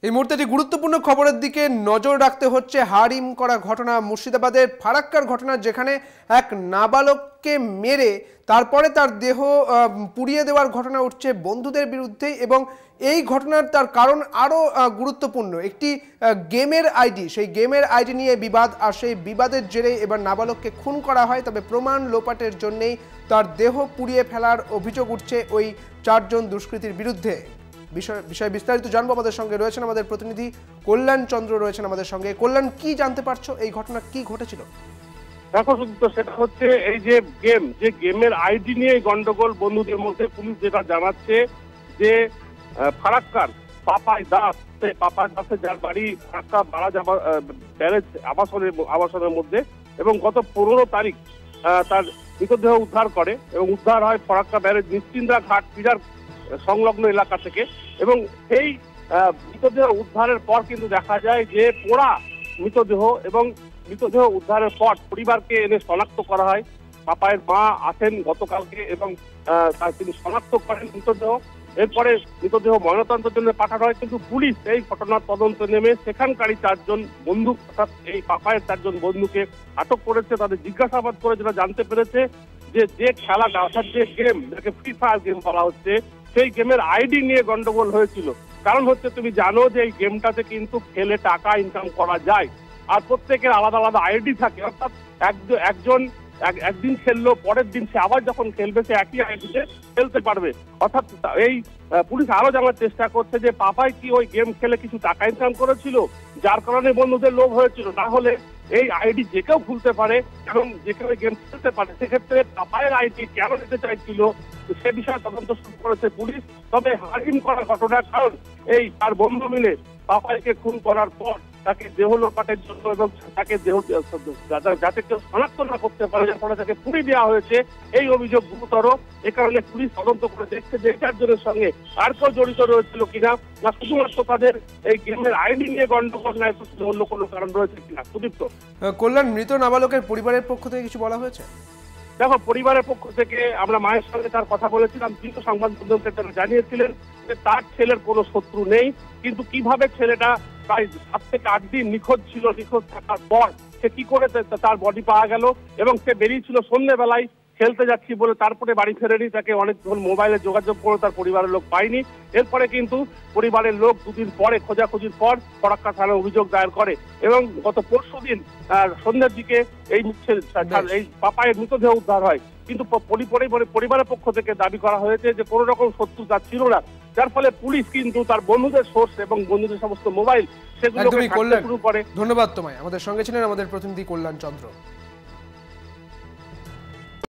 এই মুহূর্তে একটি গুরুত্বপূর্ণ খবরের দিকে নজর রাখতে হচ্ছে। হাড়িম করা ঘটনা মুর্শিদাবাদের ফারাক্কার ঘটনা, যেখানে এক নাবালককে মেরে তারপরে তার দেহ পুড়িয়ে দেওয়ার ঘটনা উঠছে বন্ধুদের বিরুদ্ধে। এবং এই ঘটনার তার কারণ আরও গুরুত্বপূর্ণ, একটি গেমের আইডি, সেই গেমের আইডি নিয়ে বিবাদ, আর সেই বিবাদের জেরে এবার নাবালককে খুন করা হয়। তবে প্রমাণ লোপাটের জন্যেই তার দেহ পুড়িয়ে ফেলার অভিযোগ উঠছে ওই চারজন দুষ্কৃতীর বিরুদ্ধে। বিষয় বিস্তারিত জানবো। আমাদের সঙ্গে রয়েছেন আমাদের প্রতিনিধি কল্যাণ চন্দ্র, রয়েছেন আমাদের সঙ্গে। কল্যাণ, কি জানতে পারছো, এই ঘটনা কি ঘটেছিল? দেখো সুদীপ্ত, সেটা হচ্ছে এই যে গেমের আইডি নিয়ে গন্ডগোল বন্ধুদের মধ্যে। পুলিশ যেটা জানাচ্ছে যে ফারাক্কার পাপাই দাস, পাপাই দাসের যার বাড়ি ফারাক্কা বারাজ ব্যারেজ আবাসনের মধ্যে, এবং গত 15 তারিখ তার মৃতদেহ উদ্ধার করে এবং উদ্ধার হয় ফারাক্কা ব্যারেজ নিশ্চিন্দা ঘাট পিলার সংলগ্ন এলাকা থেকে। এবং সেই মৃতদেহ উদ্ধারের পর কিন্তু দেখা যায় যে পোড়া মৃতদেহ, এবং মৃতদেহ উদ্ধারের পর পরিবারকে এনে শনাক্ত করা হয়। পাপায়ের মা আসেন গতকালকে এবং তিনি শনাক্ত করেন মৃতদেহ। এরপরে মৃতদেহ ময়নাতদন্তের জন্য পাঠানো হয়, কিন্তু পুলিশ এই ঘটনার তদন্তে নেমে সেখানকারই 4 জন বন্ধু, অর্থাৎ এই পাপায়ের 4 জন বন্ধুকে আটক করেছে। তাদের জিজ্ঞাসাবাদ করে যেটা জানতে পেরেছে যে খেলাটা, অর্থাৎ যে গেম, যাকে ফ্রি ফায়ার গেম বলা হচ্ছে, সেই গেমের আইডি নিয়ে গন্ডগোল হয়েছিল। কারণ হচ্ছে, তুমি জানো যে এই গেমটাতে কিন্তু খেলে টাকা ইনকাম করা যায়, আর প্রত্যেকের আলাদা আলাদা আইডি থাকে। অর্থাৎ একজন একদিন খেললো, পরের দিন সে আবার যখন খেলবে সে একই আইডিতে খেলতে পারবে। অর্থাৎ এই পুলিশ আরো জানার চেষ্টা করছে যে পাপাই কি ওই গেম খেলে কিছু টাকা ইনকাম করেছিল, যার কারণে বন্ধুদের লোভ হয়েছিল, না হলে এই আইডি যে কেউ খুলতে পারে এবং যে কেউ গেম খেলতে পারে। সেক্ষেত্রে পাপায়ের আইডি কেন নিতে চাইছিল সে বিষয়ে তদন্ত শুরু করেছে পুলিশ। তবে হাড়িম করার ঘটনার কারণ, এই তার বন্ধু মিলে পাপাইকে খুন করার পর তাকে দেহ লোপাটের জন্য এবং তাকে দেহ যাতে কেউ শনাক্ত না করতে পারে, যার ফলে তাকে পুড়িয়ে দেওয়া হয়েছে, এই অভিযোগ গুরুতর। এ কারণে পুলিশ তদন্ত করে দেখছে যে এই 4 জনের সঙ্গে আর কেউ জড়িত রয়েছিল কিনা, না শুধুমাত্র তাদের এই গেমের আইডি নিয়ে গন্ডগোল, না অন্য কোনো কারণ রয়েছে কিনা। সুদীপ্ত, কল্যাণ, মৃত নাবালকের পরিবারের পক্ষ থেকে কিছু বলা হয়েছে? দেখো, পরিবারের পক্ষ থেকে আমরা মায়ের সঙ্গে তার কথা বলেছিলাম। কিন্তু সংবাদ মাধ্যমকে তারা জানিয়েছিলেন যে তার ছেলের কোনো শত্রু নেই, কিন্তু কিভাবে ছেলেটা প্রায় 7 থেকে 8 দিন নিখোঁজ ছিল, নিখোঁজ থাকার পর সে কি করে তার বডি পাওয়া গেল, এবং সে বেরিয়েছিল সন্ধ্যেবেলায় খেলতে যাচ্ছি বলে, তারপরে বাড়ি ফেরেনি। তাকে অনেকক্ষণ মোবাইলে যোগাযোগ করে তার পরিবারের লোক পায়নি। এরপরে কিন্তু পরিবারের লোক 2 দিন পরে খোঁজাখুঁজির পর ফারাক্কা থানায় অভিযোগ দায়ের করে, এবং গত পরশুদিন সন্ধ্যার দিকে এই পাপায়ের মৃতদেহ উদ্ধার হয়। কিন্তু পরিবারের পক্ষ থেকে দাবি করা হয়েছে যে কোনো রকম শত্রু তার ছিল না, যার ফলে পুলিশ কিন্তু তার বন্ধুদের সোর্স এবং বন্ধুদের সমস্ত মোবাইল সেগুলো শুরু করে। ধন্যবাদ তোমায়। আমাদের সঙ্গে ছিলেন আমাদের প্রতিনিধি কল্যাণ চন্দ্র।